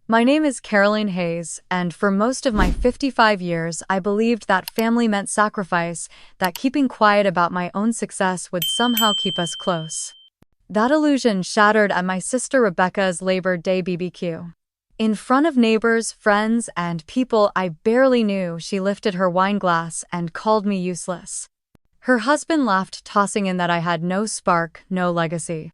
My name is Caroline Hayes, and for most of my 55 years, I believed that family meant sacrifice, that keeping quiet about my own success would somehow keep us close. That illusion shattered at my sister Rebecca's Labor Day BBQ. In front of neighbors, friends, and people I barely knew, she lifted her wine glass and called me useless. Her husband laughed, tossing in that I had no spark, no legacy.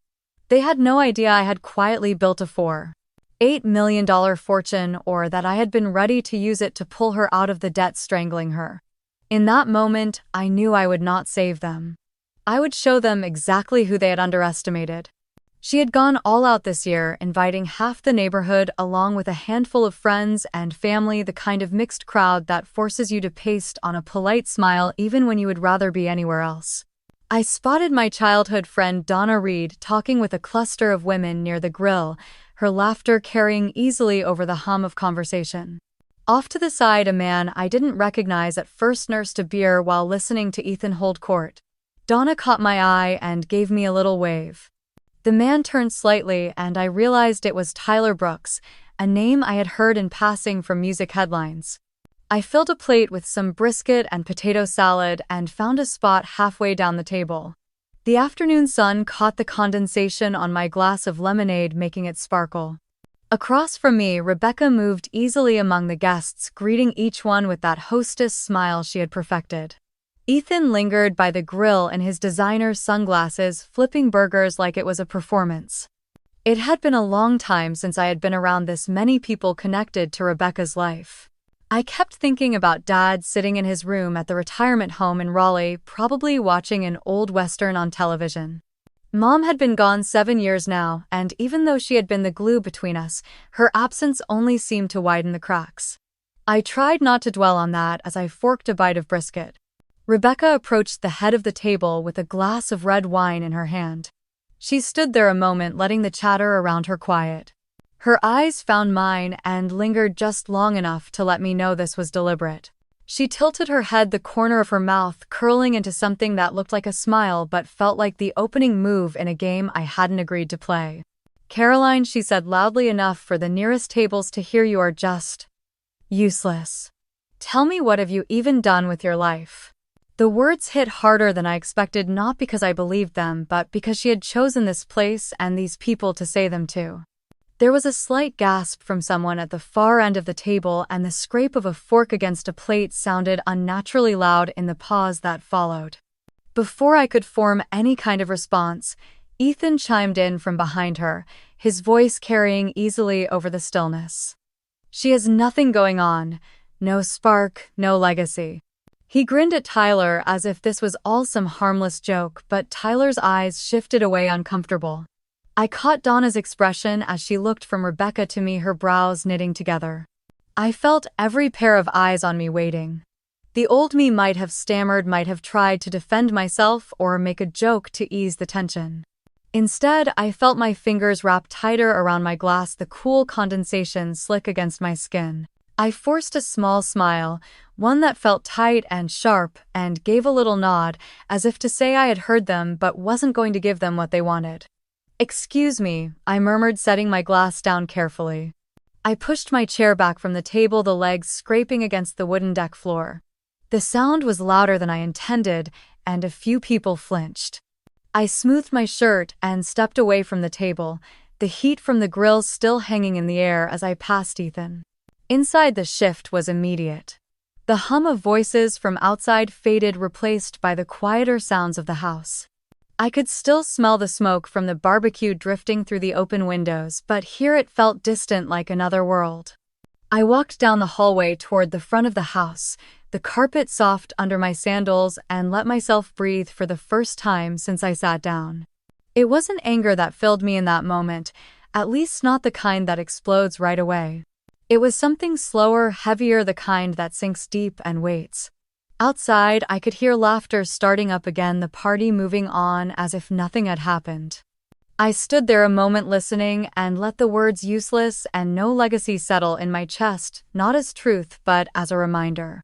They had no idea I had quietly built a $4.8 million fortune, or that I had been ready to use it to pull her out of the debt strangling her. In that moment, I knew I would not save them. I would show them exactly who they had underestimated. She had gone all out this year, inviting half the neighborhood along with a handful of friends and family, the kind of mixed crowd that forces you to paste on a polite smile even when you would rather be anywhere else. I spotted my childhood friend Donna Reed talking with a cluster of women near the grill, her laughter carrying easily over the hum of conversation. Off to the side, a man I didn't recognize at first nursed a beer while listening to Ethan hold court. Donna caught my eye and gave me a little wave. The man turned slightly, and I realized it was Tyler Brooks, a name I had heard in passing from music headlines. I filled a plate with some brisket and potato salad and found a spot halfway down the table. The afternoon sun caught the condensation on my glass of lemonade, making it sparkle. Across from me, Rebecca moved easily among the guests, greeting each one with that hostess smile she had perfected. Ethan lingered by the grill in his designer sunglasses, flipping burgers like it was a performance. It had been a long time since I had been around this many people connected to Rebecca's life. I kept thinking about Dad sitting in his room at the retirement home in Raleigh, probably watching an old Western on television. Mom had been gone 7 years now, and even though she had been the glue between us, her absence only seemed to widen the cracks. I tried not to dwell on that as I forked a bite of brisket. Rebecca approached the head of the table with a glass of red wine in her hand. She stood there a moment, letting the chatter around her quiet. Her eyes found mine and lingered just long enough to let me know this was deliberate. She tilted her head, the corner of her mouth curling into something that looked like a smile but felt like the opening move in a game I hadn't agreed to play. "Caroline," she said loudly enough for the nearest tables to hear, "you are just useless. Tell me, what have you even done with your life?" The words hit harder than I expected, not because I believed them, but because she had chosen this place and these people to say them to. There was a slight gasp from someone at the far end of the table, and the scrape of a fork against a plate sounded unnaturally loud in the pause that followed. Before I could form any kind of response, Ethan chimed in from behind her, his voice carrying easily over the stillness. "She has nothing going on. No spark, no legacy." He grinned at Tyler as if this was all some harmless joke, but Tyler's eyes shifted away, uncomfortable. I caught Donna's expression as she looked from Rebecca to me, her brows knitting together. I felt every pair of eyes on me, waiting. The old me might have stammered, might have tried to defend myself or make a joke to ease the tension. Instead, I felt my fingers wrap tighter around my glass, the cool condensation slick against my skin. I forced a small smile, one that felt tight and sharp, and gave a little nod, as if to say I had heard them but wasn't going to give them what they wanted. "Excuse me," I murmured, setting my glass down carefully. I pushed my chair back from the table, the legs scraping against the wooden deck floor. The sound was louder than I intended, and a few people flinched. I smoothed my shirt and stepped away from the table, the heat from the grill still hanging in the air as I passed Ethan. Inside, the shift was immediate. The hum of voices from outside faded, replaced by the quieter sounds of the house. I could still smell the smoke from the barbecue drifting through the open windows, but here it felt distant, like another world. I walked down the hallway toward the front of the house, the carpet soft under my sandals, and let myself breathe for the first time since I sat down. It wasn't anger that filled me in that moment, at least not the kind that explodes right away. It was something slower, heavier, the kind that sinks deep and waits. Outside, I could hear laughter starting up again, the party moving on as if nothing had happened. I stood there a moment listening and let the words useless and no legacy settle in my chest, not as truth but as a reminder.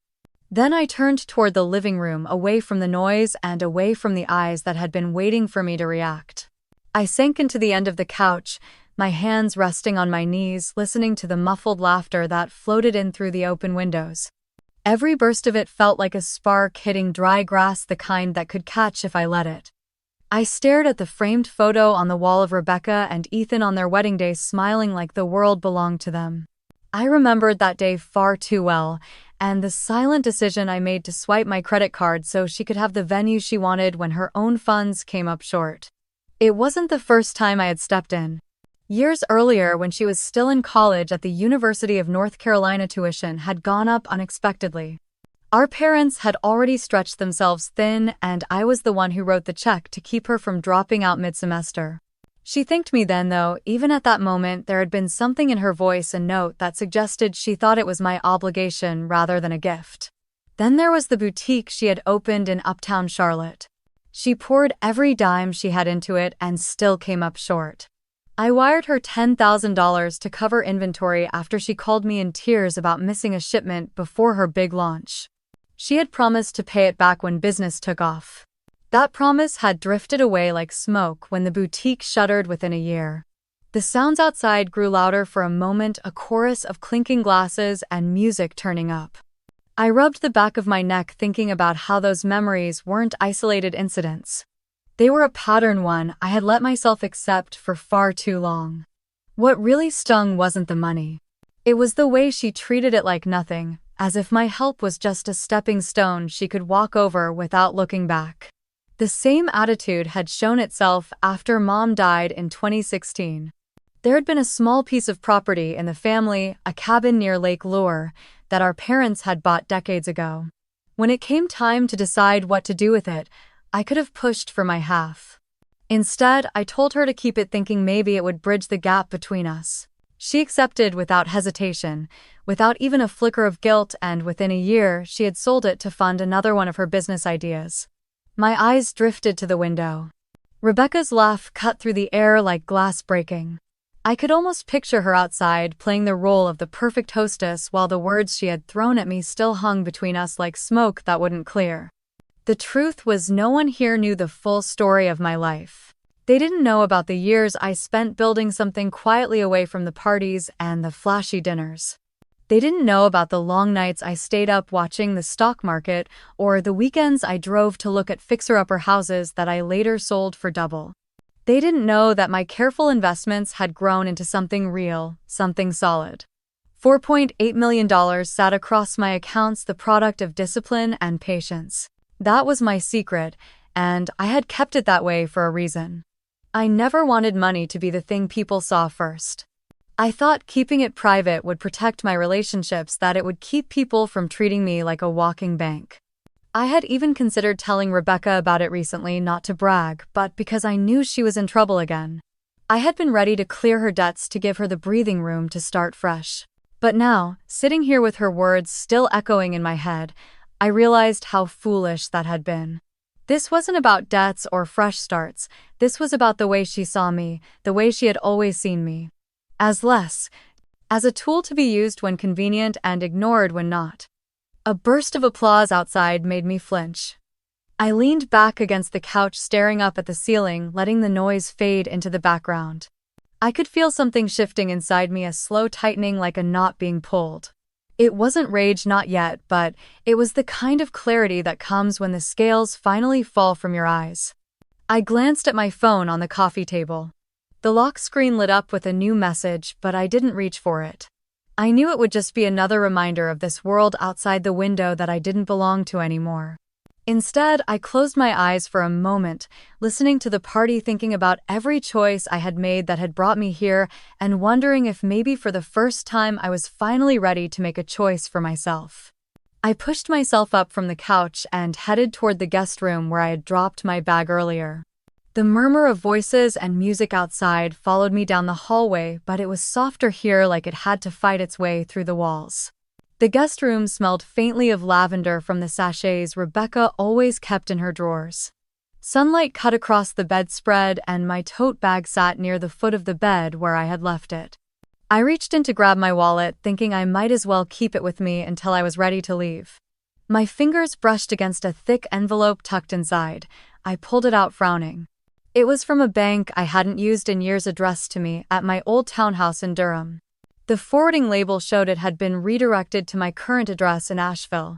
Then I turned toward the living room, away from the noise and away from the eyes that had been waiting for me to react. I sank into the end of the couch, my hands resting on my knees, listening to the muffled laughter that floated in through the open windows. Every burst of it felt like a spark hitting dry grass, the kind that could catch if I let it. I stared at the framed photo on the wall of Rebecca and Ethan on their wedding day, smiling like the world belonged to them. I remembered that day far too well, and the silent decision I made to swipe my credit card so she could have the venue she wanted when her own funds came up short. It wasn't the first time I had stepped in. Years earlier, when she was still in college at the University of North Carolina, tuition had gone up unexpectedly. Our parents had already stretched themselves thin, and I was the one who wrote the check to keep her from dropping out mid-semester. She thanked me then, though. Even at that moment, there had been something in her voice, a note that suggested she thought it was my obligation rather than a gift. Then there was the boutique she had opened in Uptown Charlotte. She poured every dime she had into it and still came up short. I wired her $10,000 to cover inventory after she called me in tears about missing a shipment before her big launch. She had promised to pay it back when business took off. That promise had drifted away like smoke when the boutique shuttered within a year. The sounds outside grew louder for a moment, a chorus of clinking glasses and music turning up. I rubbed the back of my neck, thinking about how those memories weren't isolated incidents. They were a pattern, one I had let myself accept for far too long. What really stung wasn't the money. It was the way she treated it like nothing, as if my help was just a stepping stone she could walk over without looking back. The same attitude had shown itself after Mom died in 2016. There had been a small piece of property in the family, a cabin near Lake Lure, that our parents had bought decades ago. When it came time to decide what to do with it, I could have pushed for my half. Instead, I told her to keep it, thinking maybe it would bridge the gap between us. She accepted without hesitation, without even a flicker of guilt, and within a year, she had sold it to fund another one of her business ideas. My eyes drifted to the window. Rebecca's laugh cut through the air like glass breaking. I could almost picture her outside, playing the role of the perfect hostess while the words she had thrown at me still hung between us like smoke that wouldn't clear. The truth was, no one here knew the full story of my life. They didn't know about the years I spent building something quietly away from the parties and the flashy dinners. They didn't know about the long nights I stayed up watching the stock market, or the weekends I drove to look at fixer-upper houses that I later sold for double. They didn't know that my careful investments had grown into something real, something solid. $4.8 million sat across my accounts, the product of discipline and patience. That was my secret, and I had kept it that way for a reason. I never wanted money to be the thing people saw first. I thought keeping it private would protect my relationships, that it would keep people from treating me like a walking bank. I had even considered telling Rebecca about it recently, not to brag, but because I knew she was in trouble again. I had been ready to clear her debts to give her the breathing room to start fresh. But now, sitting here with her words still echoing in my head, I realized how foolish that had been. This wasn't about debts or fresh starts. This was about the way she saw me, the way she had always seen me. As a tool to be used when convenient and ignored when not. A burst of applause outside made me flinch. I leaned back against the couch, staring up at the ceiling, letting the noise fade into the background. I could feel something shifting inside me, a slow tightening like a knot being pulled. It wasn't rage, not yet, but it was the kind of clarity that comes when the scales finally fall from your eyes. I glanced at my phone on the coffee table. The lock screen lit up with a new message, but I didn't reach for it. I knew it would just be another reminder of this world outside the window that I didn't belong to anymore. Instead, I closed my eyes for a moment, listening to the party, thinking about every choice I had made that had brought me here, and wondering if maybe for the first time I was finally ready to make a choice for myself. I pushed myself up from the couch and headed toward the guest room where I had dropped my bag earlier. The murmur of voices and music outside followed me down the hallway, but it was softer here, like it had to fight its way through the walls. The guest room smelled faintly of lavender from the sachets Rebecca always kept in her drawers. Sunlight cut across the bedspread, and my tote bag sat near the foot of the bed where I had left it. I reached in to grab my wallet, thinking I might as well keep it with me until I was ready to leave. My fingers brushed against a thick envelope tucked inside. I pulled it out, frowning. It was from a bank I hadn't used in years addressed to me at my old townhouse in Durham. The forwarding label showed it had been redirected to my current address in Asheville.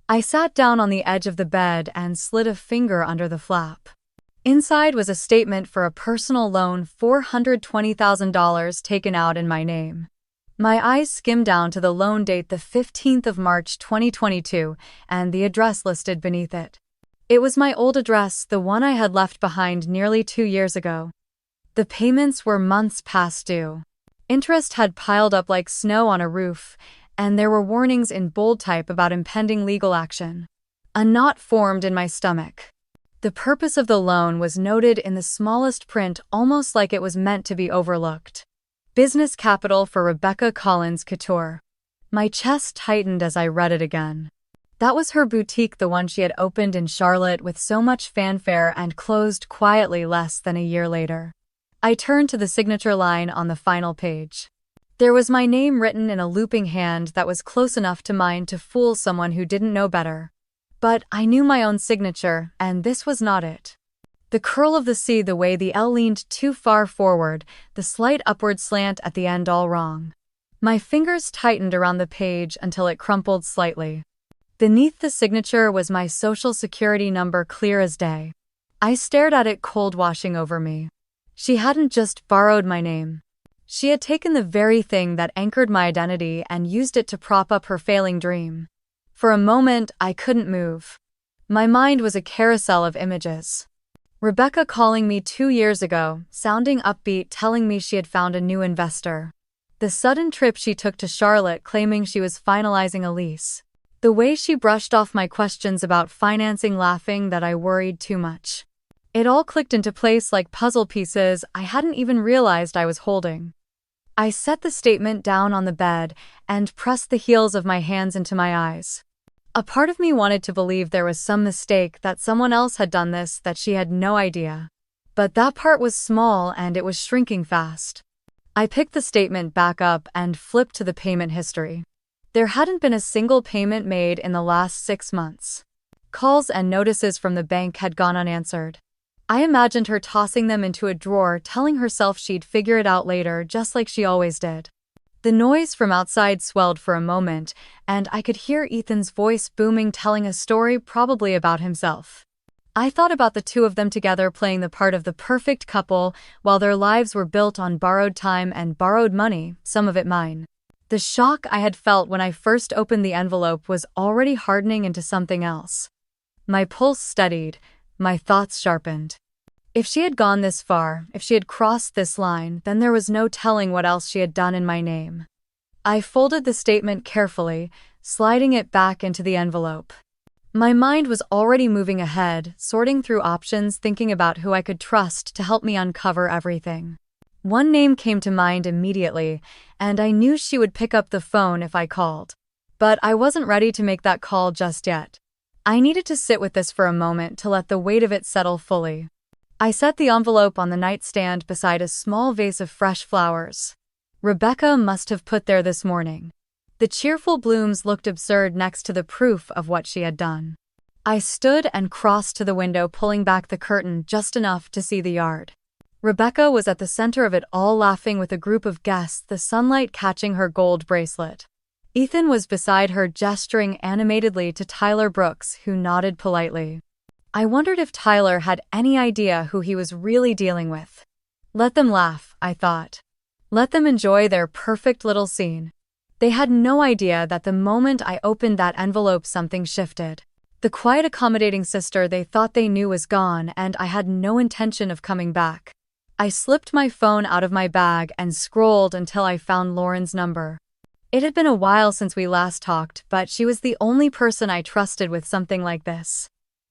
I sat down on the edge of the bed and slid a finger under the flap. Inside was a statement for a personal loan, $420,000 taken out in my name. My eyes skimmed down to the loan date, the 15th of March 2022, and the address listed beneath it. It was my old address, the one I had left behind nearly 2 years ago. The payments were months past due. Interest had piled up like snow on a roof, and there were warnings in bold type about impending legal action. A knot formed in my stomach. The purpose of the loan was noted in the smallest print, almost like it was meant to be overlooked. Business capital for Rebecca Collins Couture. My chest tightened as I read it again. That was her boutique, the one she had opened in Charlotte with so much fanfare and closed quietly less than a year later. I turned to the signature line on the final page. There was my name written in a looping hand that was close enough to mine to fool someone who didn't know better. But I knew my own signature, and this was not it. The curl of the C, the way the L leaned too far forward, the slight upward slant at the end, all wrong. My fingers tightened around the page until it crumpled slightly. Beneath the signature was my social security number, clear as day. I stared at it, cold washing over me. She hadn't just borrowed my name. She had taken the very thing that anchored my identity and used it to prop up her failing dream. For a moment, I couldn't move. My mind was a carousel of images. Rebecca calling me 2 years ago, sounding upbeat, telling me she had found a new investor. The sudden trip she took to Charlotte, claiming she was finalizing a lease. The way she brushed off my questions about financing, laughing that I worried too much. It all clicked into place like puzzle pieces I hadn't even realized I was holding. I set the statement down on the bed and pressed the heels of my hands into my eyes. A part of me wanted to believe there was some mistake, that someone else had done this, that she had no idea. But that part was small and it was shrinking fast. I picked the statement back up and flipped to the payment history. There hadn't been a single payment made in the last 6 months. Calls and notices from the bank had gone unanswered. I imagined her tossing them into a drawer, telling herself she'd figure it out later, just like she always did. The noise from outside swelled for a moment, and I could hear Ethan's voice booming, telling a story, probably about himself. I thought about the two of them together, playing the part of the perfect couple, while their lives were built on borrowed time and borrowed money, some of it mine. The shock I had felt when I first opened the envelope was already hardening into something else. My pulse steadied, my thoughts sharpened. If she had gone this far, if she had crossed this line, then there was no telling what else she had done in my name. I folded the statement carefully, sliding it back into the envelope. My mind was already moving ahead, sorting through options, thinking about who I could trust to help me uncover everything. One name came to mind immediately, and I knew she would pick up the phone if I called. But I wasn't ready to make that call just yet. I needed to sit with this for a moment to let the weight of it settle fully. I set the envelope on the nightstand beside a small vase of fresh flowers. Rebecca must have put there this morning. The cheerful blooms looked absurd next to the proof of what she had done. I stood and crossed to the window, pulling back the curtain just enough to see the yard. Rebecca was at the center of it all, laughing with a group of guests, the sunlight catching her gold bracelet. Ethan was beside her, gesturing animatedly to Tyler Brooks, who nodded politely. I wondered if Tyler had any idea who he was really dealing with. Let them laugh, I thought. Let them enjoy their perfect little scene. They had no idea that the moment I opened that envelope, something shifted. The quiet, accommodating sister they thought they knew was gone, and I had no intention of coming back. I slipped my phone out of my bag and scrolled until I found Lauren's number. It had been a while since we last talked, but she was the only person I trusted with something like this.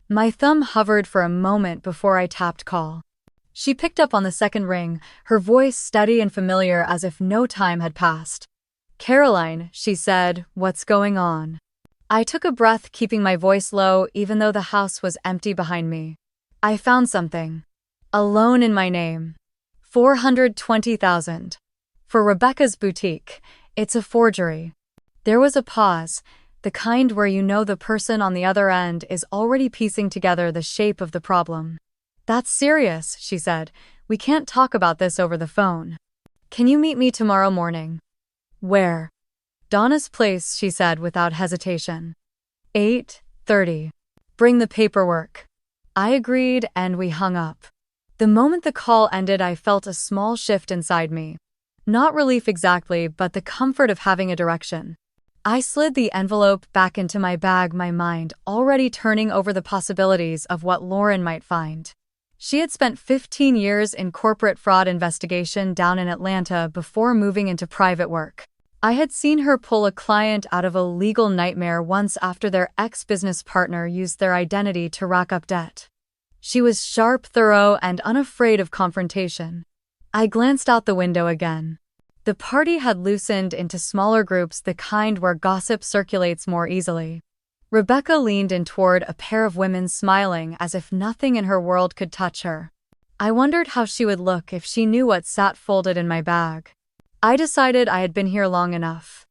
My thumb hovered for a moment before I tapped call. She picked up on the second ring, her voice steady and familiar as if no time had passed. "Caroline," she said, "what's going on?" I took a breath, keeping my voice low even though the house was empty behind me. "I found something. A loan in my name. $420,000. For Rebecca's boutique. It's a forgery." There was a pause, the kind where you know the person on the other end is already piecing together the shape of the problem. That's serious, she said. We can't talk about this over the phone. Can you meet me tomorrow morning? Where? Donna's place, she said without hesitation. 8:30. Bring the paperwork. I agreed and we hung up. The moment the call ended, I felt a small shift inside me. Not relief exactly, but the comfort of having a direction. I slid the envelope back into my bag, my mind already turning over the possibilities of what Lauren might find. She had spent 15 years in corporate fraud investigation down in Atlanta before moving into private work. I had seen her pull a client out of a legal nightmare once after their ex-business partner used their identity to rack up debt. She was sharp, thorough, and unafraid of confrontation. I glanced out the window again. The party had loosened into smaller groups, the kind where gossip circulates more easily. Rebecca leaned in toward a pair of women, smiling as if nothing in her world could touch her. I wondered how she would look if she knew what sat folded in my bag. I decided I had been here long enough.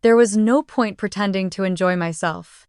There was no point pretending to enjoy myself.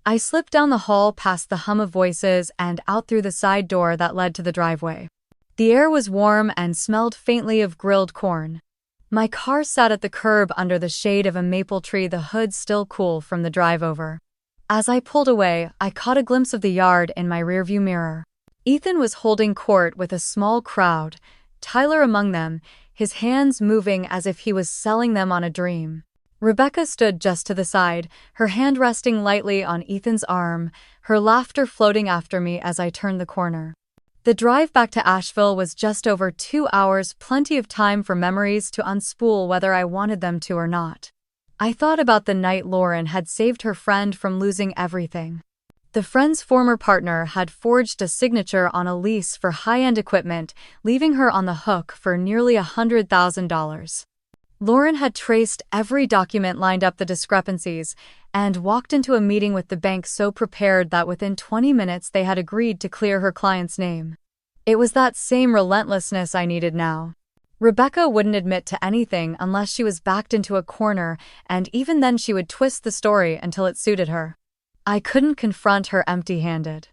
I slipped down the hall past the hum of voices and out through the side door that led to the driveway. The air was warm and smelled faintly of grilled corn. My car sat at the curb under the shade of a maple tree, the hood still cool from the drive over. As I pulled away, I caught a glimpse of the yard in my rearview mirror. Ethan was holding court with a small crowd, Tyler among them, his hands moving as if he was selling them on a dream. Rebecca stood just to the side, her hand resting lightly on Ethan's arm, her laughter floating after me as I turned the corner. The drive back to Asheville was just over 2 hours, plenty of time for memories to unspool whether I wanted them to or not. I thought about the night Lauren had saved her friend from losing everything. The friend's former partner had forged a signature on a lease for high-end equipment, leaving her on the hook for nearly $100,000. Lauren had traced every document, lined up the discrepancies, and walked into a meeting with the bank so prepared that within 20 minutes they had agreed to clear her client's name. It was that same relentlessness I needed now. Rebecca wouldn't admit to anything unless she was backed into a corner, and even then she would twist the story until it suited her. I couldn't confront her empty-handed.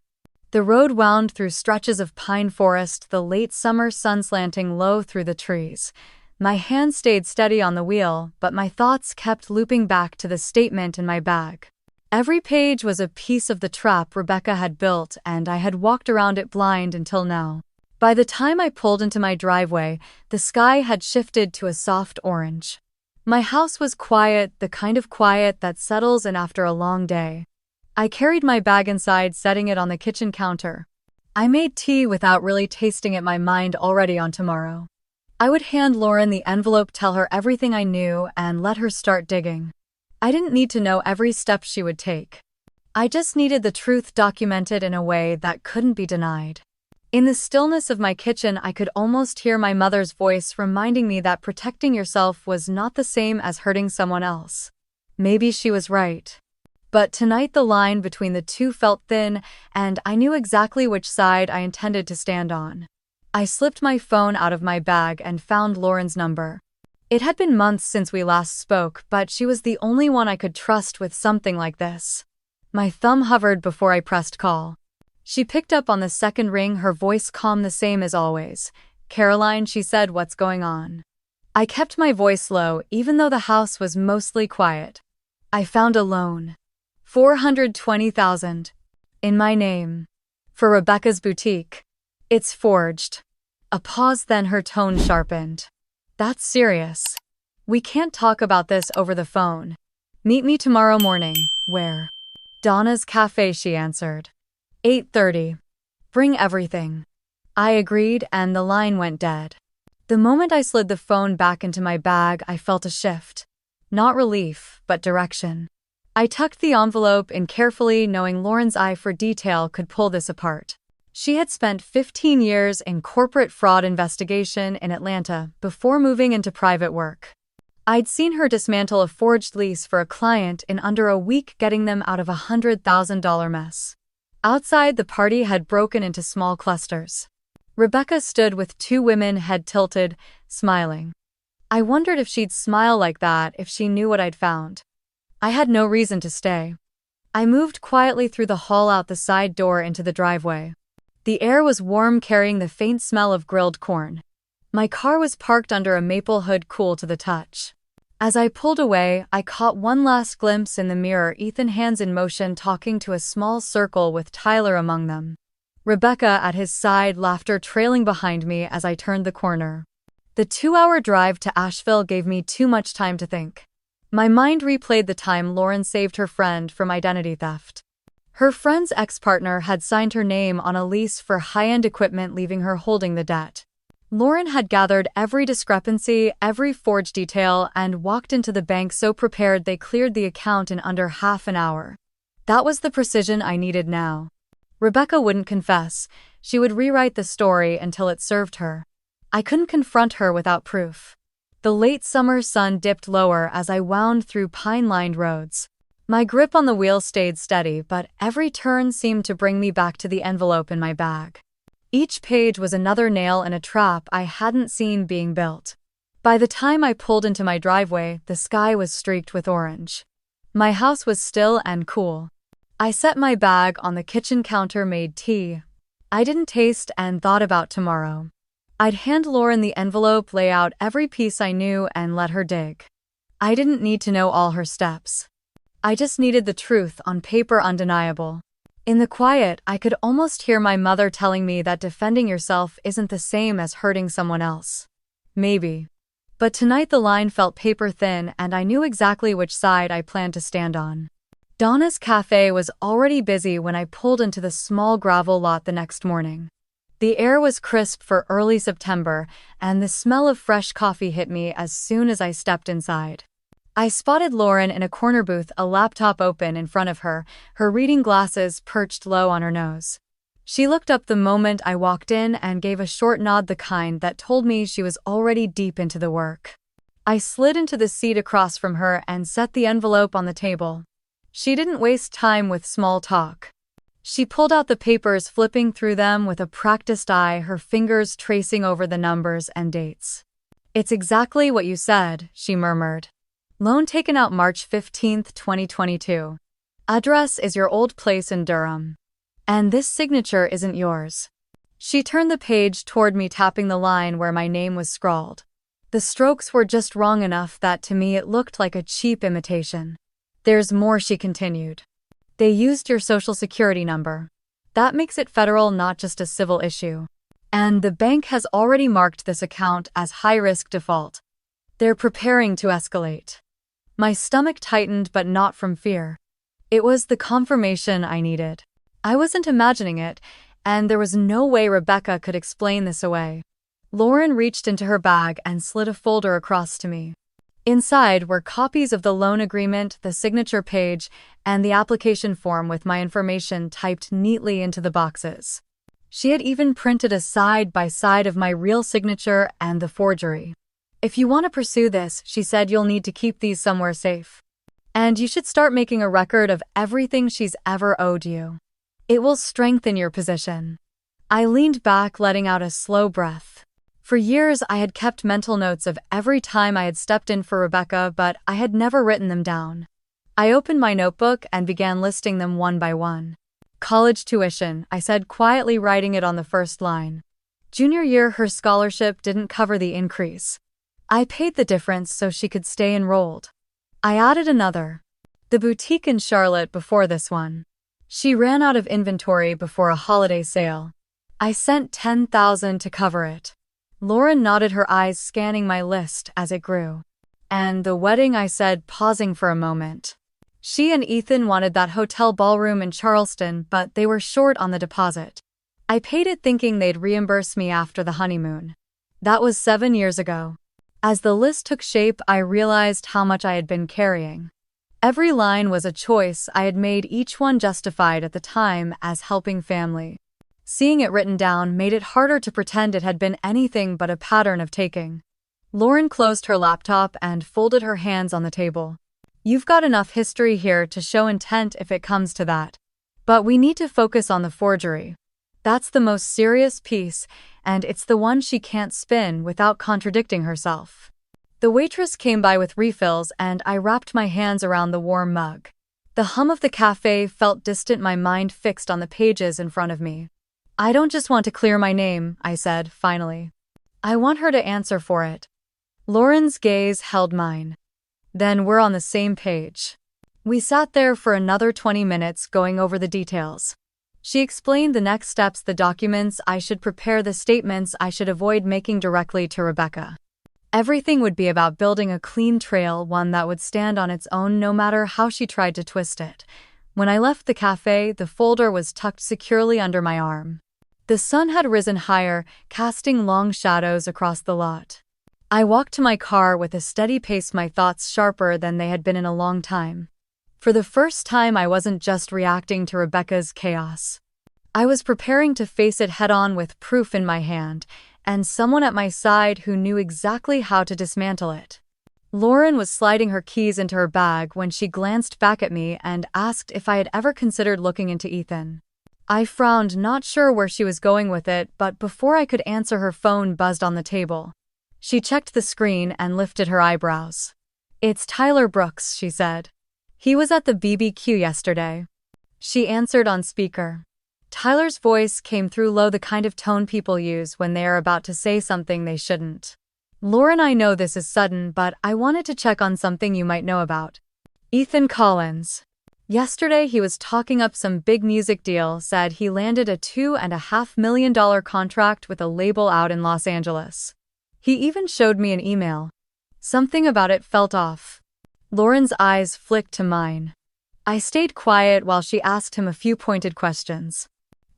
The road wound through stretches of pine forest, the late summer sun slanting low through the trees. My hand stayed steady on the wheel, but my thoughts kept looping back to the statement in my bag. Every page was a piece of the trap Rebecca had built, and I had walked around it blind until now. By the time I pulled into my driveway, the sky had shifted to a soft orange. My house was quiet, the kind of quiet that settles in after a long day. I carried my bag inside, setting it on the kitchen counter. I made tea without really tasting it, my mind already on tomorrow. I would hand Lauren the envelope, tell her everything I knew, and let her start digging. I didn't need to know every step she would take. I just needed the truth documented in a way that couldn't be denied. In the stillness of my kitchen, I could almost hear my mother's voice reminding me that protecting yourself was not the same as hurting someone else. Maybe she was right. But tonight the line between the two felt thin, and I knew exactly which side I intended to stand on. I slipped my phone out of my bag and found Lauren's number. It had been months since we last spoke, but she was the only one I could trust with something like this. My thumb hovered before I pressed call. She picked up on the second ring, her voice calm, the same as always. "Caroline," she said, "what's going on?" I kept my voice low, even though the house was mostly quiet. "I found a loan. $420,000. In my name. For Rebecca's boutique. It's forged." A pause, then her tone sharpened. "That's serious. We can't talk about this over the phone. Meet me tomorrow morning." "Where?" "Donna's Cafe," she answered. 8:30. "Bring everything." I agreed, and the line went dead. The moment I slid the phone back into my bag, I felt a shift. Not relief, but direction. I tucked the envelope in carefully, knowing Lauren's eye for detail could pull this apart. She had spent 15 years in corporate fraud investigation in Atlanta before moving into private work. I'd seen her dismantle a forged lease for a client in under a week, getting them out of a $100,000 mess. Outside, the party had broken into small clusters. Rebecca stood with two women, head tilted, smiling. I wondered if she'd smile like that if she knew what I'd found. I had no reason to stay. I moved quietly through the hall, out the side door into the driveway. The air was warm, carrying the faint smell of grilled corn. My car was parked under a maple hood, cool to the touch. As I pulled away, I caught one last glimpse in the mirror, Ethan, hands in motion, talking to a small circle with Tyler among them. Rebecca at his side, laughter trailing behind me as I turned the corner. The 2-hour drive to Asheville gave me too much time to think. My mind replayed the time Lauren saved her friend from identity theft. Her friend's ex-partner had signed her name on a lease for high-end equipment, leaving her holding the debt. Lauren had gathered every discrepancy, every forged detail, and walked into the bank so prepared they cleared the account in under half an hour. That was the precision I needed now. Rebecca wouldn't confess. She would rewrite the story until it served her. I couldn't confront her without proof. The late summer sun dipped lower as I wound through pine-lined roads. My grip on the wheel stayed steady, but every turn seemed to bring me back to the envelope in my bag. Each page was another nail in a trap I hadn't seen being built. By the time I pulled into my driveway, the sky was streaked with orange. My house was still and cool. I set my bag on the kitchen counter, made tea. I didn't taste, and thought about tomorrow. I'd hand Lauren the envelope, lay out every piece I knew, and let her dig. I didn't need to know all her steps. I just needed the truth on paper, undeniable. In the quiet, I could almost hear my mother telling me that defending yourself isn't the same as hurting someone else. Maybe. But tonight the line felt paper thin, and I knew exactly which side I planned to stand on. Donna's cafe was already busy when I pulled into the small gravel lot the next morning. The air was crisp for early September, and the smell of fresh coffee hit me as soon as I stepped inside. I spotted Lauren in a corner booth, a laptop open in front of her, her reading glasses perched low on her nose. She looked up the moment I walked in and gave a short nod, the kind that told me she was already deep into the work. I slid into the seat across from her and set the envelope on the table. She didn't waste time with small talk. She pulled out the papers, flipping through them with a practiced eye, her fingers tracing over the numbers and dates. "It's exactly what you said," she murmured. "Loan taken out March 15, 2022. Address is your old place in Durham. And this signature isn't yours." She turned the page toward me, tapping the line where my name was scrawled. The strokes were just wrong enough that to me it looked like a cheap imitation. "There's more," she continued. "They used your social security number. That makes it federal, not just a civil issue. And the bank has already marked this account as high-risk default. They're preparing to escalate." My stomach tightened, but not from fear. It was the confirmation I needed. I wasn't imagining it, and there was no way Rebecca could explain this away. Lauren reached into her bag and slid a folder across to me. Inside were copies of the loan agreement, the signature page, and the application form with my information typed neatly into the boxes. She had even printed a side-by-side of my real signature and the forgery. "If you want to pursue this," she said, "you'll need to keep these somewhere safe. And you should start making a record of everything she's ever owed you. It will strengthen your position." I leaned back, letting out a slow breath. For years, I had kept mental notes of every time I had stepped in for Rebecca, but I had never written them down. I opened my notebook and began listing them one by one. "College tuition," I said quietly, writing it on the first line. "Junior year, her scholarship didn't cover the increase. I paid the difference so she could stay enrolled." I added another. "The boutique in Charlotte before this one. She ran out of inventory before a holiday sale. I sent $10,000 to cover it." Lauren nodded, her eyes scanning my list as it grew. "And the wedding," I said, pausing for a moment. "She and Ethan wanted that hotel ballroom in Charleston, but they were short on the deposit. I paid it thinking they'd reimburse me after the honeymoon. That was 7 years ago." As the list took shape, I realized how much I had been carrying. Every line was a choice I had made, each one justified at the time as helping family. Seeing it written down made it harder to pretend it had been anything but a pattern of taking. Lauren closed her laptop and folded her hands on the table. "You've got enough history here to show intent if it comes to that. But we need to focus on the forgery. That's the most serious piece, and it's the one she can't spin without contradicting herself." The waitress came by with refills, and I wrapped my hands around the warm mug. The hum of the cafe felt distant, my mind fixed on the pages in front of me. I don't just want to clear my name, I said, finally. I want her to answer for it. Lauren's gaze held mine. Then we're on the same page. We sat there for another 20 minutes going over the details. She explained the next steps, the documents I should prepare, the statements I should avoid making directly to Rebecca. Everything would be about building a clean trail, one that would stand on its own no matter how she tried to twist it. When I left the cafe, the folder was tucked securely under my arm. The sun had risen higher, casting long shadows across the lot. I walked to my car with a steady pace, my thoughts sharper than they had been in a long time. For the first time, I wasn't just reacting to Rebecca's chaos. I was preparing to face it head-on with proof in my hand, and someone at my side who knew exactly how to dismantle it. Lauren was sliding her keys into her bag when she glanced back at me and asked if I had ever considered looking into Ethan. I frowned, not sure where she was going with it, but before I could answer, her phone buzzed on the table. She checked the screen and lifted her eyebrows. "It's Tyler Brooks," she said. "He was at the BBQ yesterday." She answered on speaker. Tyler's voice came through low, the kind of tone people use when they are about to say something they shouldn't. "Lauren, I know this is sudden, but I wanted to check on something you might know about. Ethan Collins. Yesterday he was talking up some big music deal, said he landed a $2.5 million contract with a label out in Los Angeles. He even showed me an email. Something about it felt off." Lauren's eyes flicked to mine. I stayed quiet while she asked him a few pointed questions.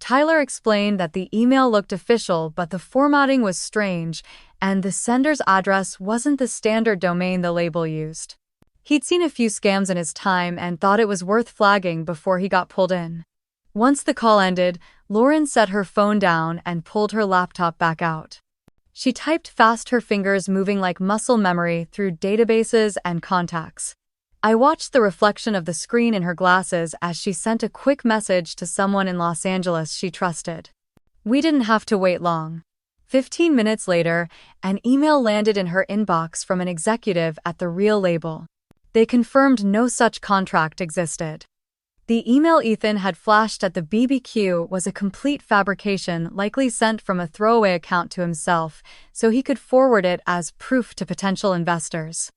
Tyler explained that the email looked official, but the formatting was strange, and the sender's address wasn't the standard domain the label used. He'd seen a few scams in his time and thought it was worth flagging before he got pulled in. Once the call ended, Lauren set her phone down and pulled her laptop back out. She typed fast, her fingers moving like muscle memory through databases and contacts. I watched the reflection of the screen in her glasses as she sent a quick message to someone in Los Angeles she trusted. We didn't have to wait long. 15 minutes later, an email landed in her inbox from an executive at the real label. They confirmed no such contract existed. The email Ethan had flashed at the BBQ was a complete fabrication, likely sent from a throwaway account to himself, so he could forward it as proof to potential investors.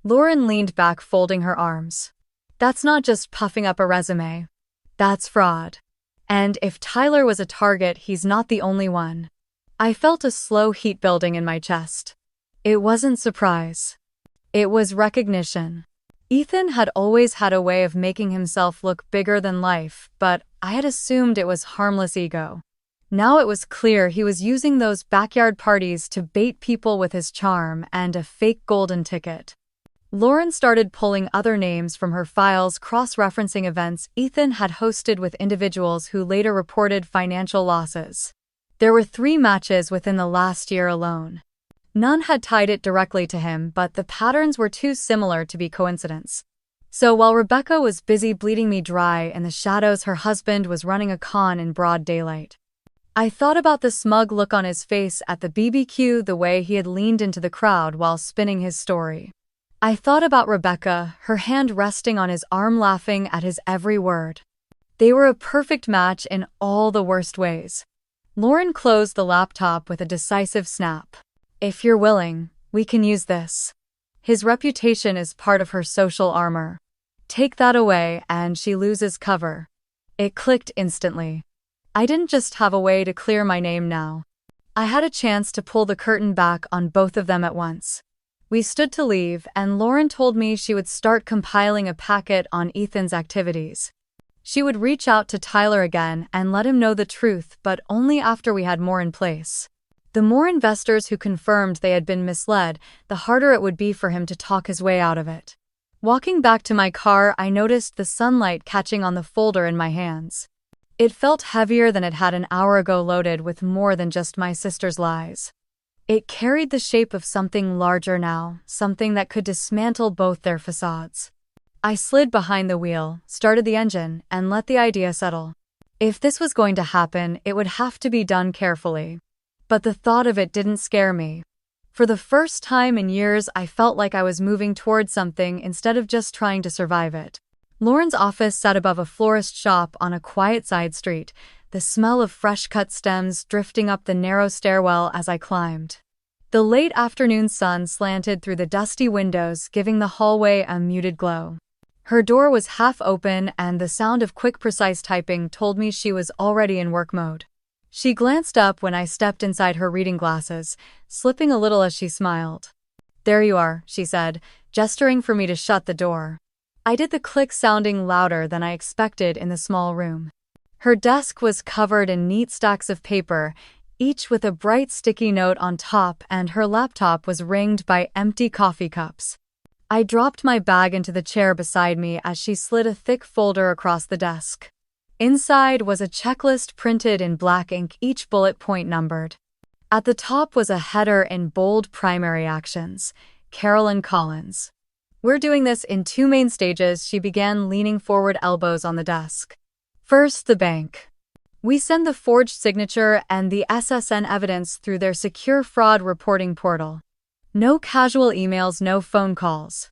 Lauren leaned back, folding her arms. "That's not just puffing up a resume. That's fraud. And if Tyler was a target, he's not the only one." I felt a slow heat building in my chest. It wasn't surprise. It was recognition. Ethan had always had a way of making himself look bigger than life, but I had assumed it was harmless ego. Now it was clear he was using those backyard parties to bait people with his charm and a fake golden ticket. Lauren started pulling other names from her files, cross-referencing events Ethan had hosted with individuals who later reported financial losses. There were 3 matches within the last year alone. None had tied it directly to him, but the patterns were too similar to be coincidence. So while Rebecca was busy bleeding me dry in the shadows, her husband was running a con in broad daylight. I thought about the smug look on his face at the BBQ, the way he had leaned into the crowd while spinning his story. I thought about Rebecca, her hand resting on his arm, laughing at his every word. They were a perfect match in all the worst ways. Lauren closed the laptop with a decisive snap. "If you're willing, we can use this. His reputation is part of her social armor. Take that away and she loses cover." It clicked instantly. I didn't just have a way to clear my name now. I had a chance to pull the curtain back on both of them at once. We stood to leave, and Lauren told me she would start compiling a packet on Ethan's activities. She would reach out to Tyler again and let him know the truth, but only after we had more in place. The more investors who confirmed they had been misled, the harder it would be for him to talk his way out of it. Walking back to my car, I noticed the sunlight catching on the folder in my hands. It felt heavier than it had an hour ago, loaded with more than just my sister's lies. It carried the shape of something larger now, something that could dismantle both their facades. I slid behind the wheel, started the engine, and let the idea settle. If this was going to happen, it would have to be done carefully. But the thought of it didn't scare me. For the first time in years, I felt like I was moving towards something instead of just trying to survive it. Lauren's office sat above a florist shop on a quiet side street, the smell of fresh-cut stems drifting up the narrow stairwell as I climbed. The late afternoon sun slanted through the dusty windows, giving the hallway a muted glow. Her door was half open, and the sound of quick, precise typing told me she was already in work mode. She glanced up when I stepped inside her reading glasses, slipping a little as she smiled. "There you are," she said, gesturing for me to shut the door. I did, the click sounding louder than I expected in the small room. Her desk was covered in neat stacks of paper, each with a bright sticky note on top, and her laptop was ringed by empty coffee cups. I dropped my bag into the chair beside me as she slid a thick folder across the desk. Inside was a checklist printed in black ink, each bullet point numbered. At the top was a header in bold: primary actions, Carolyn Collins. "We're doing this in 2 main stages," she began, leaning forward, elbows on the desk. "First, the bank. We send the forged signature and the SSN evidence through their secure fraud reporting portal. No casual emails, no phone calls.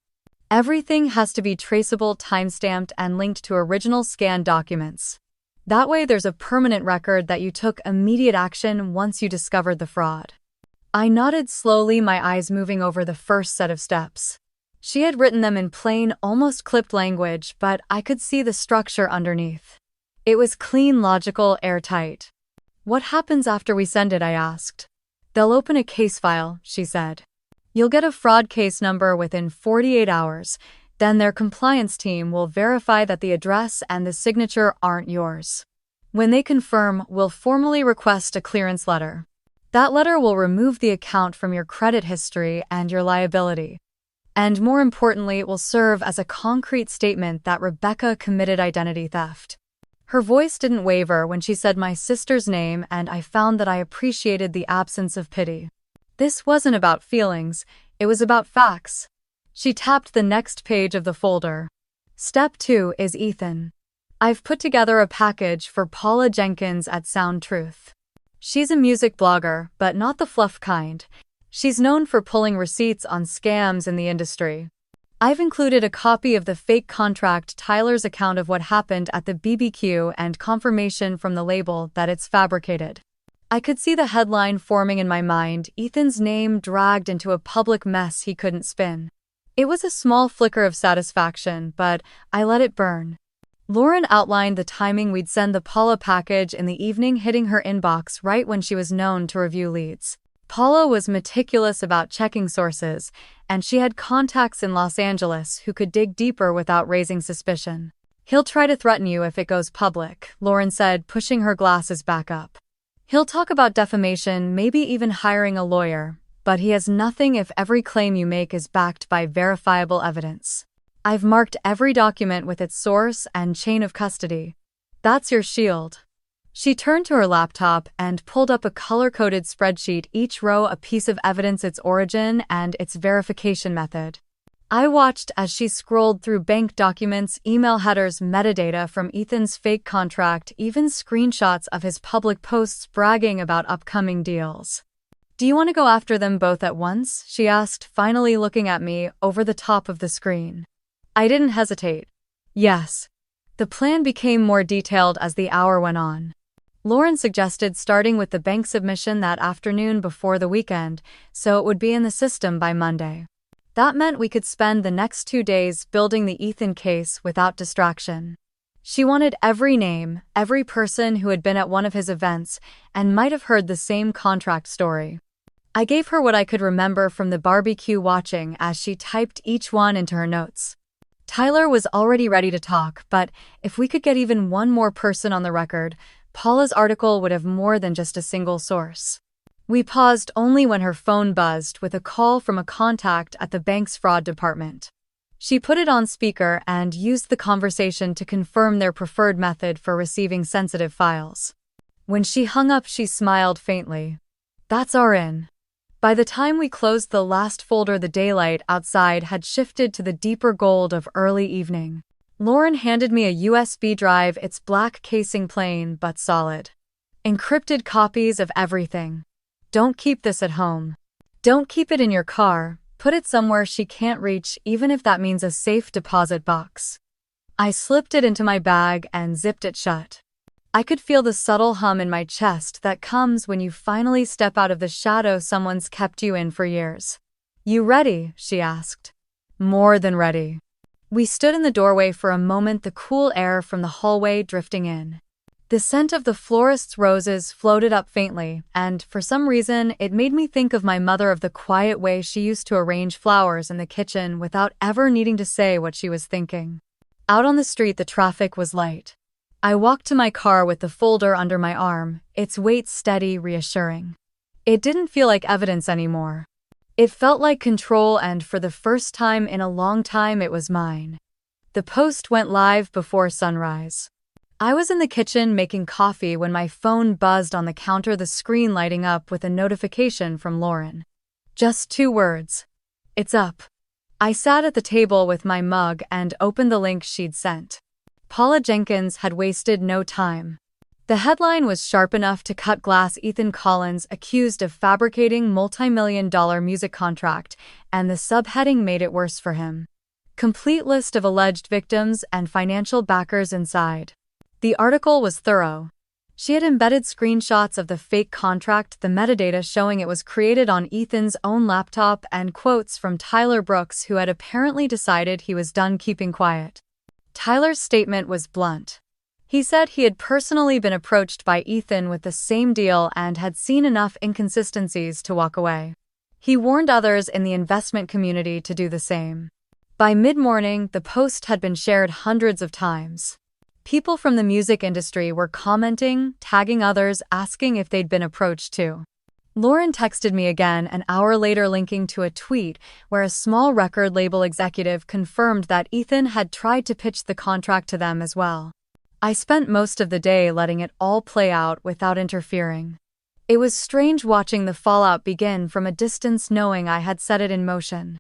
Everything has to be traceable, timestamped, and linked to original scanned documents. That way there's a permanent record that you took immediate action once you discovered the fraud." I nodded slowly, my eyes moving over the first set of steps. She had written them in plain, almost clipped language, but I could see the structure underneath. It was clean, logical, airtight. "What happens after we send it?" I asked. "They'll open a case file," she said. "You'll get a fraud case number within 48 hours. Then their compliance team will verify that the address and the signature aren't yours. When they confirm, we'll formally request a clearance letter. That letter will remove the account from your credit history and your liability. And more importantly, it will serve as a concrete statement that Rebecca committed identity theft." Her voice didn't waver when she said my sister's name, and I found that I appreciated the absence of pity. This wasn't about feelings, it was about facts. She tapped the next page of the folder. "Step 2 is Ethan. I've put together a package for Paula Jenkins at Sound Truth. She's a music blogger, but not the fluff kind. She's known for pulling receipts on scams in the industry. I've included a copy of the fake contract, Tyler's account of what happened at the BBQ, and confirmation from the label that it's fabricated." I could see the headline forming in my mind: "Ethan's name dragged into a public mess he couldn't spin." It was a small flicker of satisfaction, but I let it burn. Lauren outlined the timing: we'd send the Paula package in the evening, hitting her inbox right when she was known to review leads. Paula was meticulous about checking sources, and she had contacts in Los Angeles who could dig deeper without raising suspicion. "He'll try to threaten you if it goes public," Lauren said, pushing her glasses back up. "He'll talk about defamation, maybe even hiring a lawyer, but he has nothing if every claim you make is backed by verifiable evidence. I've marked every document with its source and chain of custody. That's your shield." She turned to her laptop and pulled up a color-coded spreadsheet, each row a piece of evidence, its origin and its verification method. I watched as she scrolled through bank documents, email headers, metadata from Ethan's fake contract, even screenshots of his public posts bragging about upcoming deals. "Do you want to go after them both at once?" she asked, finally looking at me over the top of the screen. I didn't hesitate. "Yes." The plan became more detailed as the hour went on. Lauren suggested starting with the bank submission that afternoon before the weekend, so it would be in the system by Monday. That meant we could spend the next 2 days building the Ethan case without distraction. She wanted every name, every person who had been at one of his events and might have heard the same contract story. I gave her what I could remember from the barbecue, watching as she typed each one into her notes. Tyler was already ready to talk, but if we could get even one more person on the record, Paula's article would have more than just a single source. We paused only when her phone buzzed with a call from a contact at the bank's fraud department. She put it on speaker and used the conversation to confirm their preferred method for receiving sensitive files. When she hung up, she smiled faintly. "That's our in." By the time we closed the last folder, the daylight outside had shifted to the deeper gold of early evening. Lauren handed me a USB drive, its black casing plain but solid. "Encrypted copies of everything. Don't keep this at home. Don't keep it in your car. Put it somewhere she can't reach, even if that means a safe deposit box." I slipped it into my bag and zipped it shut. I could feel the subtle hum in my chest that comes when you finally step out of the shadow someone's kept you in for years. "You ready?" she asked. "More than ready." We stood in the doorway for a moment, the cool air from the hallway drifting in. The scent of the florist's roses floated up faintly, and, for some reason, it made me think of my mother, of the quiet way she used to arrange flowers in the kitchen without ever needing to say what she was thinking. Out on the street, the traffic was light. I walked to my car with the folder under my arm, its weight steady, reassuring. It didn't feel like evidence anymore. It felt like control, and for the first time in a long time, it was mine. The post went live before sunrise. I was in the kitchen making coffee when my phone buzzed on the counter, the screen lighting up with a notification from Lauren. Just 2 words. "It's up." I sat at the table with my mug and opened the link she'd sent. Paula Jenkins had wasted no time. The headline was sharp enough to cut glass: Ethan Collins accused of fabricating multi-million-dollar music contract, and the subheading made it worse for him. Complete list of alleged victims and financial backers inside. The article was thorough. She had embedded screenshots of the fake contract, the metadata showing it was created on Ethan's own laptop, and quotes from Tyler Brooks, who had apparently decided he was done keeping quiet. Tyler's statement was blunt. He said he had personally been approached by Ethan with the same deal and had seen enough inconsistencies to walk away. He warned others in the investment community to do the same. By mid-morning, the post had been shared hundreds of times. People from the music industry were commenting, tagging others, asking if they'd been approached too. Lauren texted me again an hour later, linking to a tweet where a small record label executive confirmed that Ethan had tried to pitch the contract to them as well. I spent most of the day letting it all play out without interfering. It was strange watching the fallout begin from a distance, knowing I had set it in motion.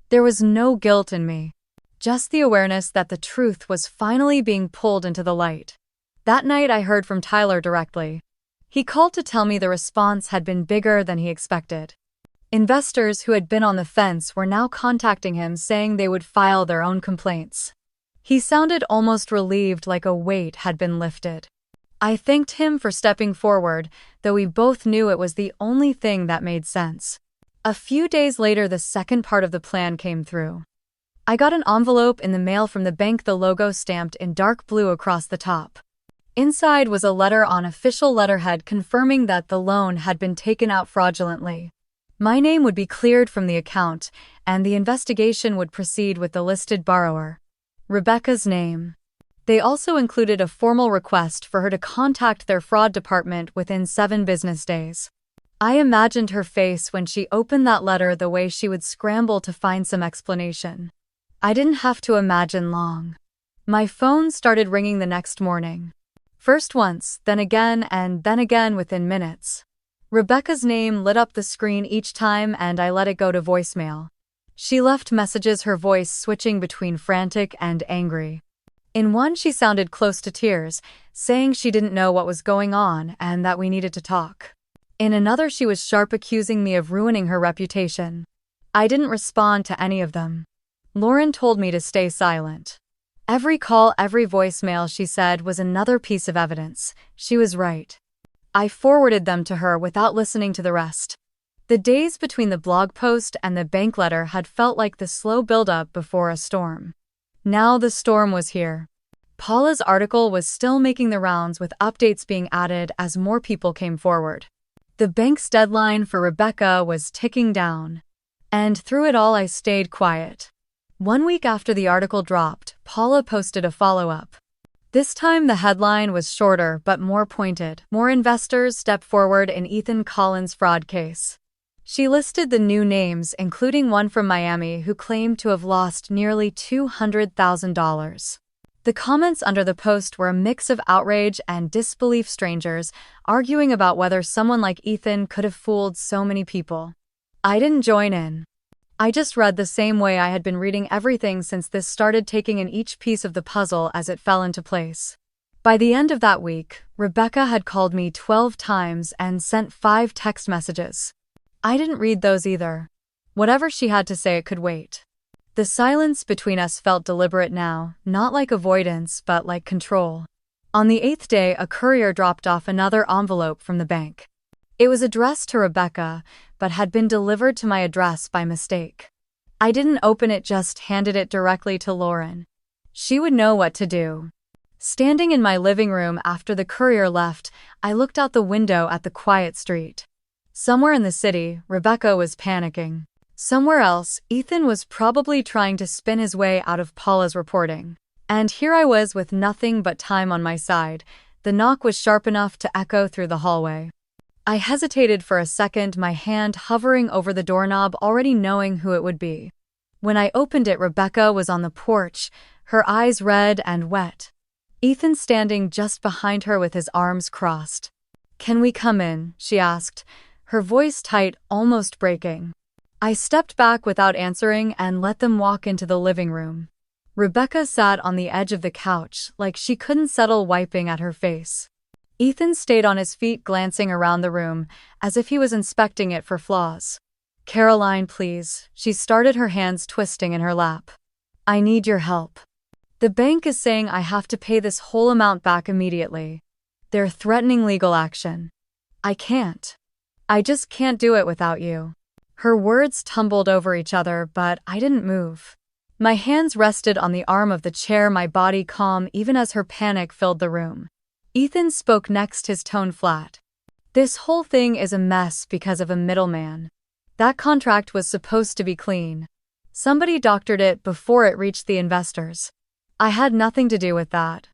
There was no guilt in me. Just the awareness that the truth was finally being pulled into the light. That night I heard from Tyler directly. He called to tell me the response had been bigger than he expected. Investors who had been on the fence were now contacting him, saying they would file their own complaints. He sounded almost relieved, like a weight had been lifted. I thanked him for stepping forward, though we both knew it was the only thing that made sense. A few days later, the second part of the plan came through. I got an envelope in the mail from the bank, the logo stamped in dark blue across the top. Inside was a letter on official letterhead confirming that the loan had been taken out fraudulently. My name would be cleared from the account, and the investigation would proceed with the listed borrower. Rebecca's name. They also included a formal request for her to contact their fraud department within 7 business days. I imagined her face when she opened that letter, the way she would scramble to find some explanation. I didn't have to imagine long. My phone started ringing the next morning. First once, then again, and then again within minutes. Rebecca's name lit up the screen each time, and I let it go to voicemail. She left messages, her voice switching between frantic and angry. In one, she sounded close to tears, saying she didn't know what was going on and that we needed to talk. In another, she was sharp, accusing me of ruining her reputation. I didn't respond to any of them. Lauren told me to stay silent. Every call, every voicemail, she said, was another piece of evidence. She was right. I forwarded them to her without listening to the rest. The days between the blog post and the bank letter had felt like the slow buildup before a storm. Now the storm was here. Paula's article was still making the rounds, with updates being added as more people came forward. The bank's deadline for Rebecca was ticking down. And through it all, I stayed quiet. 1 week after the article dropped, Paula posted a follow-up. This time the headline was shorter but more pointed. More investors step forward in Ethan Collins fraud case. She listed the new names, including one from Miami who claimed to have lost nearly $200,000. The comments under the post were a mix of outrage and disbelief, strangers arguing about whether someone like Ethan could have fooled so many people. I didn't join in. I just read the same way I had been reading everything since this started, taking in each piece of the puzzle as it fell into place. By the end of that week, Rebecca had called me 12 times and sent 5 text messages. I didn't read those either. Whatever she had to say, it could wait. The silence between us felt deliberate now, not like avoidance but like control. On the 8th day, a courier dropped off another envelope from the bank. It was addressed to Rebecca, but had been delivered to my address by mistake. I didn't open it, just handed it directly to Lauren. She would know what to do. Standing in my living room after the courier left, I looked out the window at the quiet street. Somewhere in the city, Rebecca was panicking. Somewhere else, Ethan was probably trying to spin his way out of Paula's reporting. And here I was with nothing but time on my side. The knock was sharp enough to echo through the hallway. I hesitated for a second, my hand hovering over the doorknob, already knowing who it would be. When I opened it, Rebecca was on the porch, her eyes red and wet. Ethan standing just behind her with his arms crossed. "Can we come in?" she asked, her voice tight, almost breaking. I stepped back without answering and let them walk into the living room. Rebecca sat on the edge of the couch, like she couldn't settle, wiping at her face. Ethan stayed on his feet, glancing around the room, as if he was inspecting it for flaws. "Caroline, please," she started, her hands twisting in her lap. "I need your help. The bank is saying I have to pay this whole amount back immediately. They're threatening legal action. I can't. I just can't do it without you." Her words tumbled over each other, but I didn't move. My hands rested on the arm of the chair, my body calm even as her panic filled the room. Ethan spoke next, his tone flat. "This whole thing is a mess because of a middleman. That contract was supposed to be clean. Somebody doctored it before it reached the investors. I had nothing to do with that."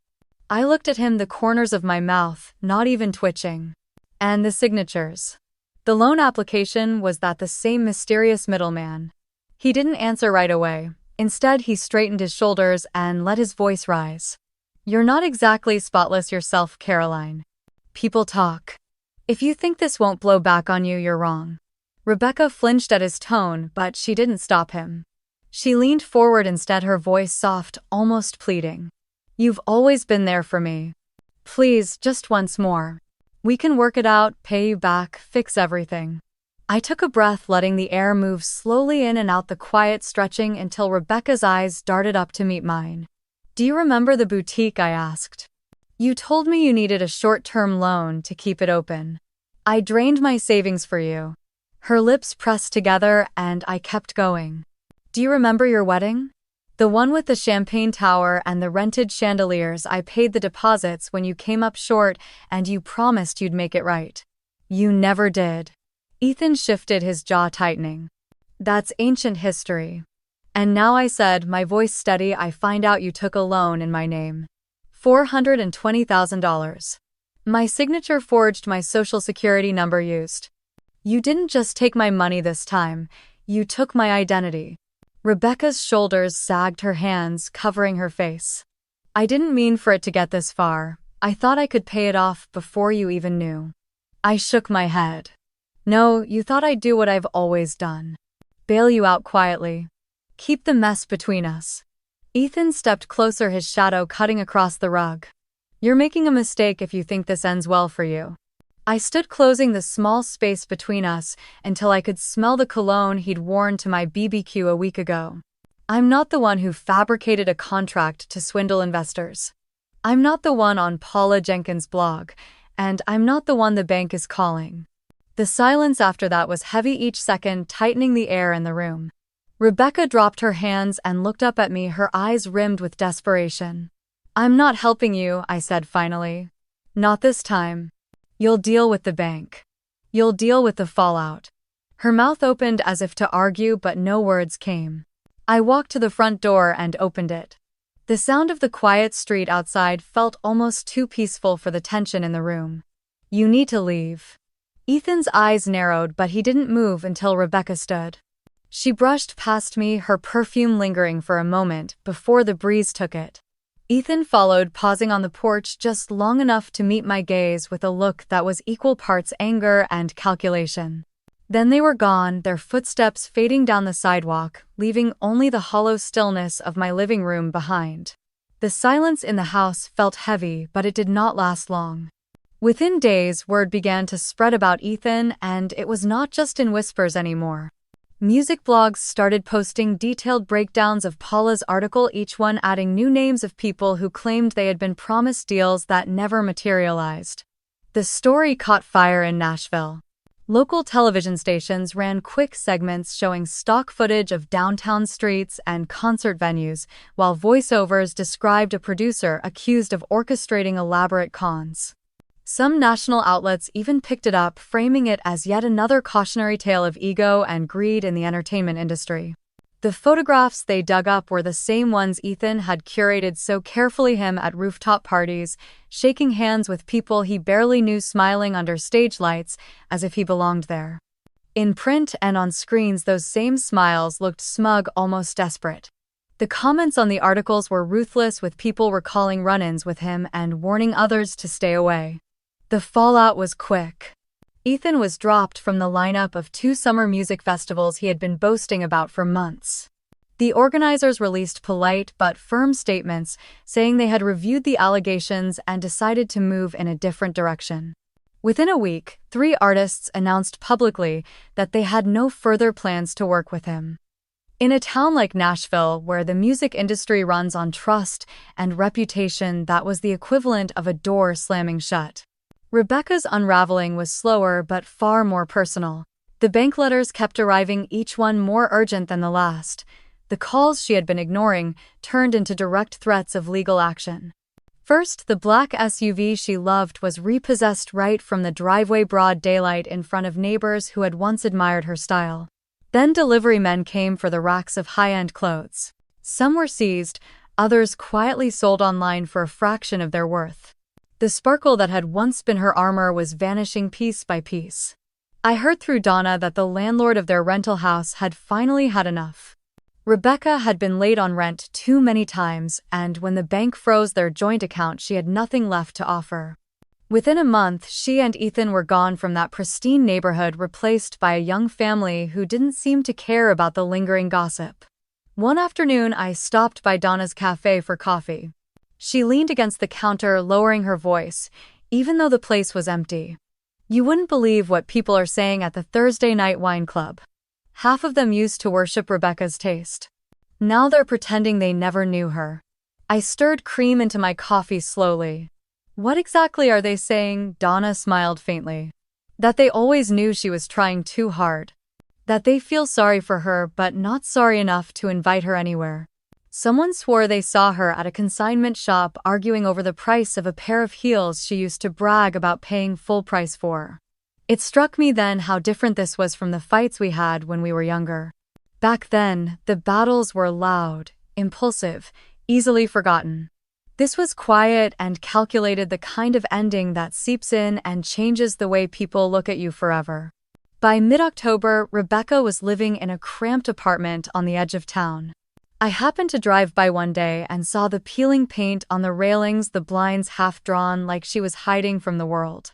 I looked at him, the corners of my mouth not even twitching. "And the signatures? The loan application, was that the same mysterious middleman?" He didn't answer right away. Instead, he straightened his shoulders and let his voice rise. "You're not exactly spotless yourself, Caroline. People talk. If you think this won't blow back on you, you're wrong." Rebecca flinched at his tone, but she didn't stop him. She leaned forward instead, her voice soft, almost pleading. "You've always been there for me. Please, just once more. We can work it out, pay you back, fix everything." I took a breath, letting the air move slowly in and out the quiet stretching until Rebecca's eyes darted up to meet mine. "Do you remember the boutique?" I asked. "You told me you needed a short-term loan to keep it open. I drained my savings for you." Her lips pressed together and I kept going. "Do you remember your wedding? The one with the champagne tower and the rented chandeliers? I paid the deposits when you came up short and you promised you'd make it right. You never did." Ethan shifted, his jaw tightening. "That's ancient history." "And now," I said, my voice steady, "I find out you took a loan in my name. $420,000. My signature forged, my social security number used. You didn't just take my money this time, you took my identity." Rebecca's shoulders sagged, her hands covering her face. "I didn't mean for it to get this far. I thought I could pay it off before you even knew." I shook my head. "No, you thought I'd do what I've always done. Bail you out quietly. Keep the mess between us." Ethan stepped closer, his shadow cutting across the rug. "You're making a mistake if you think this ends well for you." I stood, closing the small space between us until I could smell the cologne he'd worn to my BBQ a week ago. "I'm not the one who fabricated a contract to swindle investors. I'm not the one on Paula Jenkins' blog, and I'm not the one the bank is calling." The silence after that was heavy, each second tightening the air in the room. Rebecca dropped her hands and looked up at me, her eyes rimmed with desperation. "I'm not helping you," I said finally. "Not this time. You'll deal with the bank. You'll deal with the fallout." Her mouth opened as if to argue, but no words came. I walked to the front door and opened it. The sound of the quiet street outside felt almost too peaceful for the tension in the room. "You need to leave." Ethan's eyes narrowed, but he didn't move until Rebecca stood. She brushed past me, her perfume lingering for a moment before the breeze took it. Ethan followed, pausing on the porch just long enough to meet my gaze with a look that was equal parts anger and calculation. Then they were gone, their footsteps fading down the sidewalk, leaving only the hollow stillness of my living room behind. The silence in the house felt heavy, but it did not last long. Within days, word began to spread about Ethan, and it was not just in whispers anymore. Music blogs started posting detailed breakdowns of Paula's article, each one adding new names of people who claimed they had been promised deals that never materialized. The story caught fire in Nashville. Local television stations ran quick segments showing stock footage of downtown streets and concert venues, while voiceovers described a producer accused of orchestrating elaborate cons. Some national outlets even picked it up, framing it as yet another cautionary tale of ego and greed in the entertainment industry. The photographs they dug up were the same ones Ethan had curated so carefully, him at rooftop parties, shaking hands with people he barely knew, smiling under stage lights as if he belonged there. In print and on screens, those same smiles looked smug, almost desperate. The comments on the articles were ruthless, with people recalling run-ins with him and warning others to stay away. The fallout was quick. Ethan was dropped from the lineup of 2 summer music festivals he had been boasting about for months. The organizers released polite but firm statements saying they had reviewed the allegations and decided to move in a different direction. Within a week, 3 artists announced publicly that they had no further plans to work with him. In a town like Nashville, where the music industry runs on trust and reputation, that was the equivalent of a door slamming shut. Rebecca's unraveling was slower but far more personal. The bank letters kept arriving, each one more urgent than the last. The calls she had been ignoring turned into direct threats of legal action. First, the black SUV she loved was repossessed right from the driveway, broad daylight, in front of neighbors who had once admired her style. Then delivery men came for the racks of high-end clothes. Some were seized, others quietly sold online for a fraction of their worth. The sparkle that had once been her armor was vanishing piece by piece. I heard through Donna that the landlord of their rental house had finally had enough. Rebecca had been late on rent too many times, and when the bank froze their joint account, she had nothing left to offer. Within a month, she and Ethan were gone from that pristine neighborhood, replaced by a young family who didn't seem to care about the lingering gossip. One afternoon, I stopped by Donna's cafe for coffee. She leaned against the counter, lowering her voice, even though the place was empty. "You wouldn't believe what people are saying at the Thursday night wine club. Half of them used to worship Rebecca's taste. Now they're pretending they never knew her." I stirred cream into my coffee slowly. "What exactly are they saying?" Donna smiled faintly. "That they always knew she was trying too hard. That they feel sorry for her but not sorry enough to invite her anywhere. Someone swore they saw her at a consignment shop arguing over the price of a pair of heels she used to brag about paying full price for." It struck me then how different this was from the fights we had when we were younger. Back then, the battles were loud, impulsive, easily forgotten. This was quiet and calculated, the kind of ending that seeps in and changes the way people look at you forever. By mid-October, Rebecca was living in a cramped apartment on the edge of town. I happened to drive by one day and saw the peeling paint on the railings, the blinds half drawn like she was hiding from the world.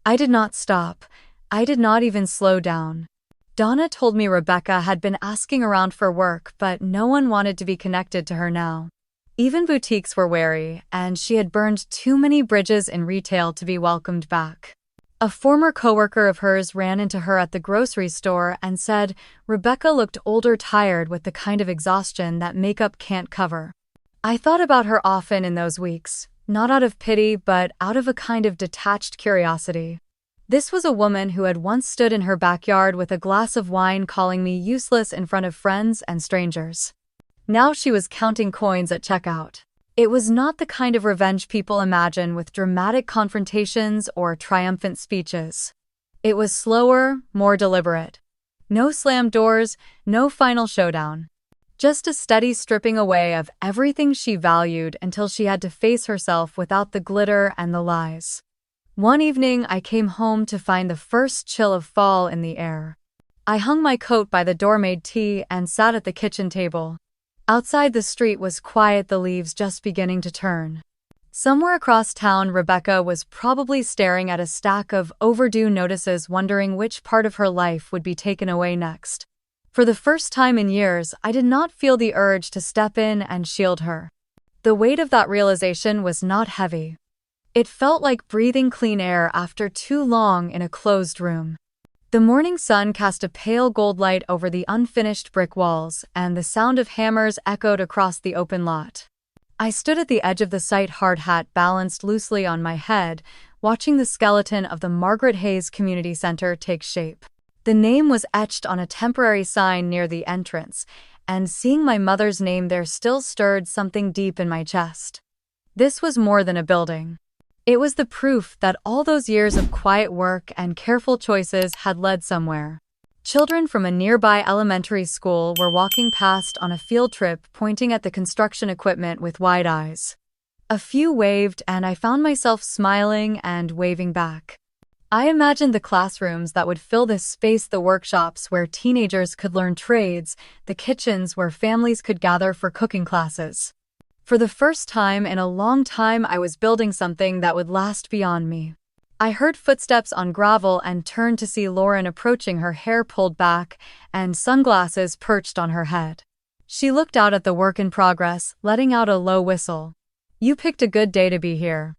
I did not stop. I did not even slow down. Donna told me Rebecca had been asking around for work, but no one wanted to be connected to her now. Even boutiques were wary, and she had burned too many bridges in retail to be welcomed back. A former coworker of hers ran into her at the grocery store and said Rebecca looked older, tired, with the kind of exhaustion that makeup can't cover. I thought about her often in those weeks, not out of pity but out of a kind of detached curiosity. This was a woman who had once stood in her backyard with a glass of wine calling me useless in front of friends and strangers. Now she was counting coins at checkout. It was not the kind of revenge people imagine, with dramatic confrontations or triumphant speeches. It was slower, more deliberate. No slammed doors, no final showdown. Just a steady stripping away of everything she valued until she had to face herself without the glitter and the lies. One evening, I came home to find the first chill of fall in the air. I hung my coat by the door, made tea, and sat at the kitchen table. Outside, the street was quiet, the leaves just beginning to turn. Somewhere across town, Rebecca was probably staring at a stack of overdue notices, wondering which part of her life would be taken away next. For the first time in years, I did not feel the urge to step in and shield her. The weight of that realization was not heavy. It felt like breathing clean air after too long in a closed room. The morning sun cast a pale gold light over the unfinished brick walls, and the sound of hammers echoed across the open lot. I stood at the edge of the site, hard hat balanced loosely on my head, watching the skeleton of the Margaret Hayes Community Center take shape. The name was etched on a temporary sign near the entrance, and seeing my mother's name there still stirred something deep in my chest. This was more than a building. It was the proof that all those years of quiet work and careful choices had led somewhere. Children from a nearby elementary school were walking past on a field trip, pointing at the construction equipment with wide eyes. A few waved, and I found myself smiling and waving back. I imagined the classrooms that would fill this space, the workshops where teenagers could learn trades, the kitchens where families could gather for cooking classes. For the first time in a long time, I was building something that would last beyond me. I heard footsteps on gravel and turned to see Lauren approaching, her hair pulled back and sunglasses perched on her head. She looked out at the work in progress, letting out a low whistle. "You picked a good day to be here.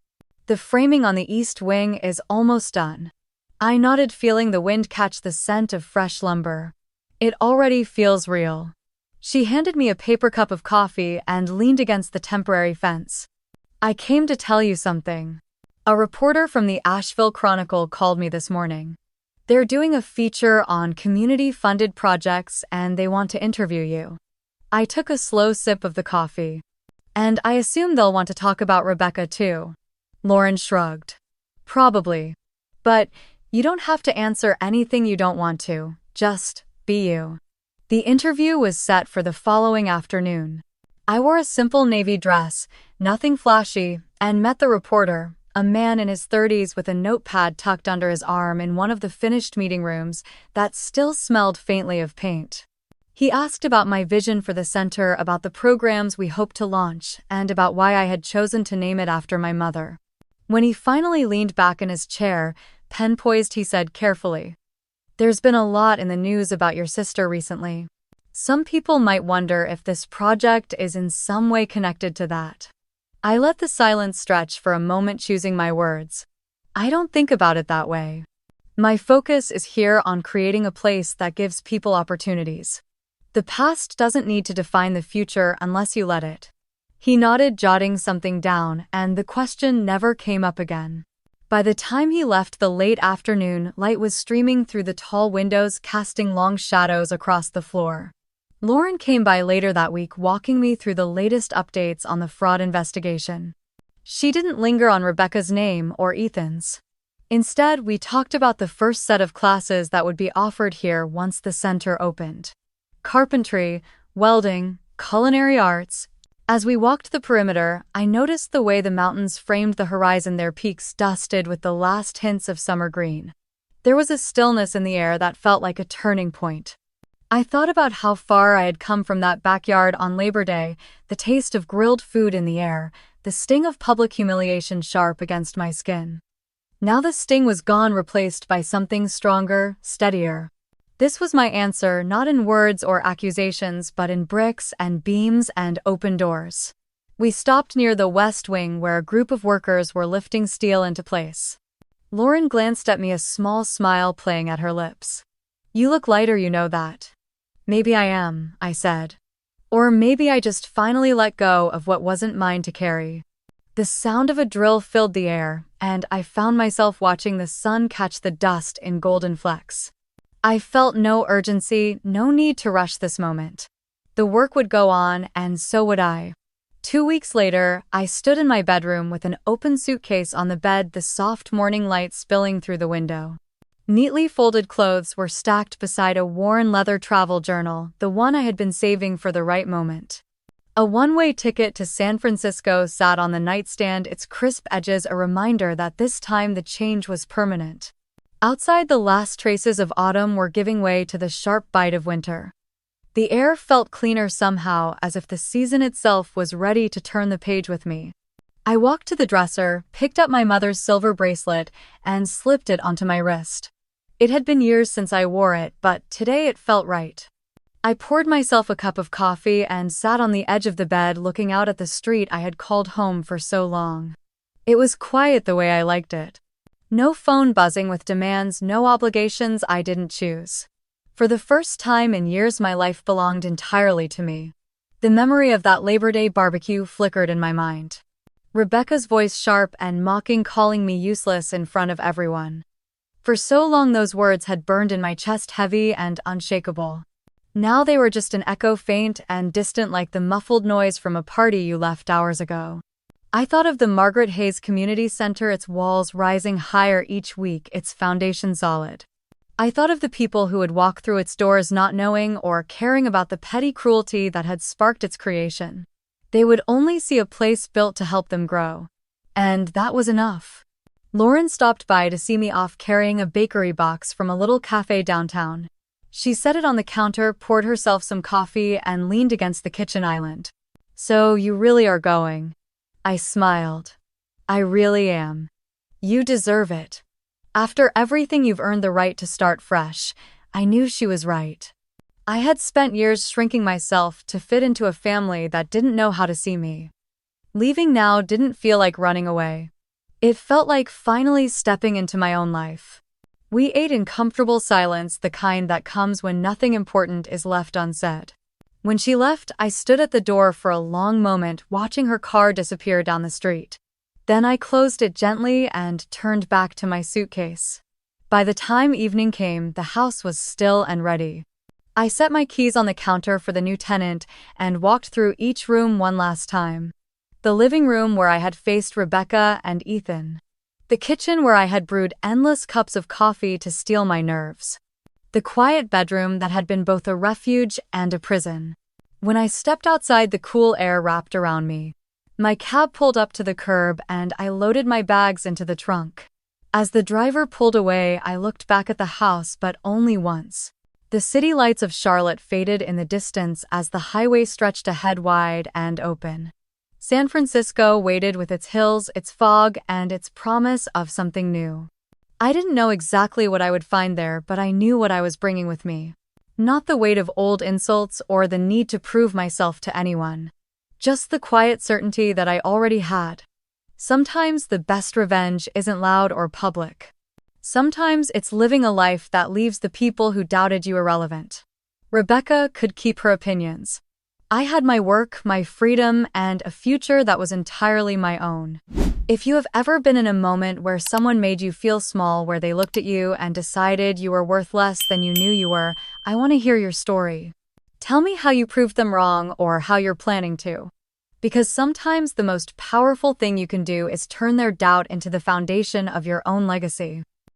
The framing on the east wing is almost done." I nodded, feeling the wind catch the scent of fresh lumber. "It already feels real." She handed me a paper cup of coffee and leaned against the temporary fence. "I came to tell you something. A reporter from the Asheville Chronicle called me this morning. They're doing a feature on community-funded projects and they want to interview you." I took a slow sip of the coffee. "And I assume they'll want to talk about Rebecca too." Lauren shrugged. "Probably. But you don't have to answer anything you don't want to, just be you." The interview was set for the following afternoon. I wore a simple navy dress, nothing flashy, and met the reporter, a man in his 30s with a notepad tucked under his arm, in one of the finished meeting rooms that still smelled faintly of paint. He asked about my vision for the center, about the programs we hoped to launch, and about why I had chosen to name it after my mother. When he finally leaned back in his chair, pen poised, he said carefully, "There's been a lot in the news about your sister recently. Some people might wonder if this project is in some way connected to that." I let the silence stretch for a moment, choosing my words. "I don't think about it that way. My focus is here on creating a place that gives people opportunities. The past doesn't need to define the future unless you let it." He nodded, jotting something down, and the question never came up again. By the time he left, the late afternoon light was streaming through the tall windows, casting long shadows across the floor. Lauren came by later that week, walking me through the latest updates on the fraud investigation. She didn't linger on Rebecca's name or Ethan's. Instead, we talked about the first set of classes that would be offered here once the center opened. Carpentry, welding, culinary arts. As we walked the perimeter, I noticed the way the mountains framed the horizon, their peaks dusted with the last hints of summer green. There was a stillness in the air that felt like a turning point. I thought about how far I had come from that backyard on Labor Day, the taste of grilled food in the air, the sting of public humiliation sharp against my skin. Now the sting was gone, replaced by something stronger, steadier. This was my answer, not in words or accusations, but in bricks and beams and open doors. We stopped near the West Wing, where a group of workers were lifting steel into place. Lauren glanced at me, a small smile playing at her lips. "You look lighter, you know that." "Maybe I am," I said. "Or maybe I just finally let go of what wasn't mine to carry." The sound of a drill filled the air, and I found myself watching the sun catch the dust in golden flecks. I felt no urgency, no need to rush this moment. The work would go on, and so would I. 2 weeks later, I stood in my bedroom with an open suitcase on the bed, the soft morning light spilling through the window. Neatly folded clothes were stacked beside a worn leather travel journal, the one I had been saving for the right moment. A one-way ticket to San Francisco sat on the nightstand, its crisp edges a reminder that this time the change was permanent. Outside, the last traces of autumn were giving way to the sharp bite of winter. The air felt cleaner somehow, as if the season itself was ready to turn the page with me. I walked to the dresser, picked up my mother's silver bracelet, and slipped it onto my wrist. It had been years since I wore it, but today it felt right. I poured myself a cup of coffee and sat on the edge of the bed, looking out at the street I had called home for so long. It was quiet the way I liked it. No phone buzzing with demands, no obligations I didn't choose. For the first time in years, my life belonged entirely to me. The memory of that Labor Day barbecue flickered in my mind. Rebecca's voice sharp and mocking, calling me useless in front of everyone. For so long those words had burned in my chest, heavy and unshakable. Now they were just an echo, faint and distant like the muffled noise from a party you left hours ago. I thought of the Margaret Hayes Community Center, its walls rising higher each week, its foundation solid. I thought of the people who would walk through its doors not knowing or caring about the petty cruelty that had sparked its creation. They would only see a place built to help them grow. And that was enough. Lauren stopped by to see me off, carrying a bakery box from a little cafe downtown. She set it on the counter, poured herself some coffee, and leaned against the kitchen island. "So you really are going?" I smiled. "I really am. You deserve it. After everything you've earned the right to start fresh." I knew she was right. I had spent years shrinking myself to fit into a family that didn't know how to see me. Leaving now didn't feel like running away. It felt like finally stepping into my own life. We ate in comfortable silence, the kind that comes when nothing important is left unsaid. When she left, I stood at the door for a long moment, watching her car disappear down the street. Then I closed it gently and turned back to my suitcase. By the time evening came, the house was still and ready. I set my keys on the counter for the new tenant and walked through each room one last time. The living room where I had faced Rebecca and Ethan. The kitchen where I had brewed endless cups of coffee to steel my nerves. The quiet bedroom that had been both a refuge and a prison. When I stepped outside, the cool air wrapped around me. My cab pulled up to the curb and I loaded my bags into the trunk. As the driver pulled away, I looked back at the house, but only once. The city lights of Charlotte faded in the distance as the highway stretched ahead, wide and open. San Francisco waited with its hills, its fog, and its promise of something new. I didn't know exactly what I would find there, but I knew what I was bringing with me. Not the weight of old insults or the need to prove myself to anyone. Just the quiet certainty that I already had. Sometimes the best revenge isn't loud or public. Sometimes it's living a life that leaves the people who doubted you irrelevant. Rebecca could keep her opinions. I had my work, my freedom, and a future that was entirely my own. If you have ever been in a moment where someone made you feel small, where they looked at you and decided you were worth less than you knew you were, I want to hear your story. Tell me how you proved them wrong or how you're planning to. Because sometimes the most powerful thing you can do is turn their doubt into the foundation of your own legacy.